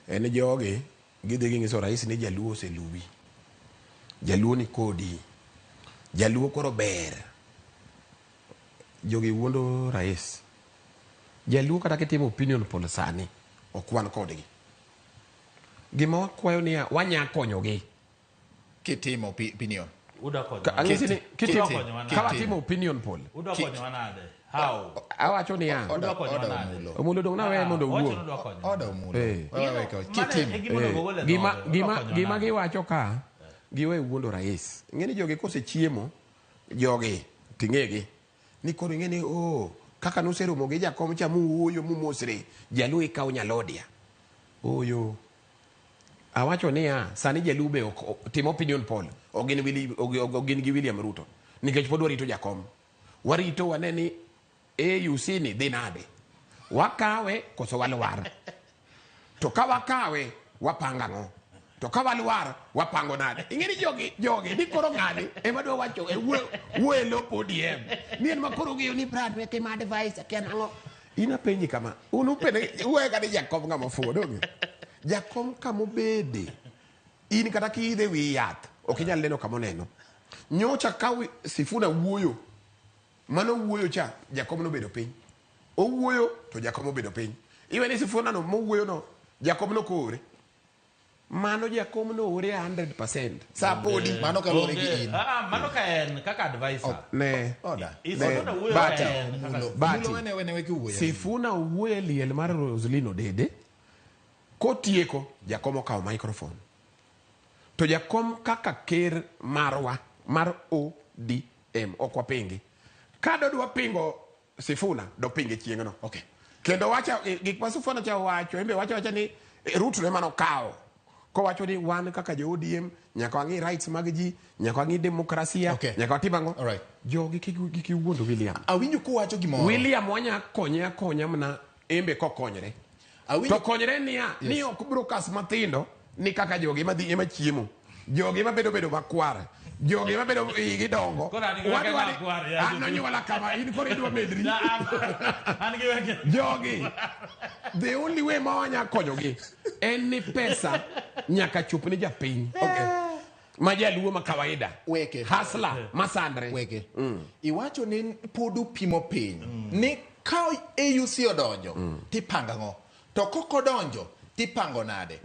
en jogi gidhi ging'iso rais ni jaluo oseluwi, jaluo ni kodi, jaluo koro ber. Jogi wuondo rais. Jaluo kata kitimo opinion poll sani okwan kodgi. Gima wakwayo ni wanya konyogi kitimo opinion. Kawatimo opinion poll awacho ni ya omulo dong na we mondo wuo gima giwacho ka giwe wuondo rais. Ng'eni jogi kosechiemo jogi ting'egi ni koro ng'eni kaka noseromo gi jakom cha muoyo mumosre jaluo ikaw nyalodia oyo. Awacho ni ya sani jaluo be timo opinion poll ogin gi William Ruto nikech pod warito jakom, warito waneni AUC ni dhi nade, wakawe koso walwar. To ka wakawe wapanga ng'o, to ka walwar wapango nade. Ing'eni jogi ni koro ng'ani ema dwa wacho wuelo podium ni en makoro giyo ni Brad weke ma advice kian ang'o. Ina penji kama unupene uwe kani jakom ng'ama fuo donge jakom kamobede in kata kiidhe wi yath okinyal neno kamoneno. Nyocha kawi Sifuna wuoyo mano wuoyo cha jakom no bedo piny, owuoyo to jakom obedo piny. Iwe ni Sifuna no mowuoyo no jakom no kore, mano jakom no ore 100%. Sa podi mano ka lore gi in mano ka en kaka advisor ne Sifuna wuoyo liel mar Roslino Dede. Kotieko jakom okawo microphone to jakom kaka ker marwa mar ODM okwa pingi kado dwa pingo Sifuna do pinge chieng'no. Okay. Kendo wacha gik ma Sifuna cha wacho embe wacha ni Ruto ne mano kawo ko wacho ni wan kaka jo ODM nyaka wangi rights mag ji, nyaka wangi demokrasia, okay, nyaka watimango. All right. Jogi kiki wuondo William. Awinjo ko wacho gimoro. William wanya konya mna embe kokonyre. To konyre niya ni ok broadcast mathindo ni kaka jogi madhi ema chiemo, jogi mabedo makwar, jogi mabedo igi dongo nonyuola kama in koro idwa medri jogi the only way ma wanya konyogi en ni pesa nyaka chup ni japiny. Okay. Ma jaluo ma kawaida weke hasla masandre weke iwacho ni podu pimo piny ni ka AUC odonjo tipanga ng'o, to koko donjo tipango nade.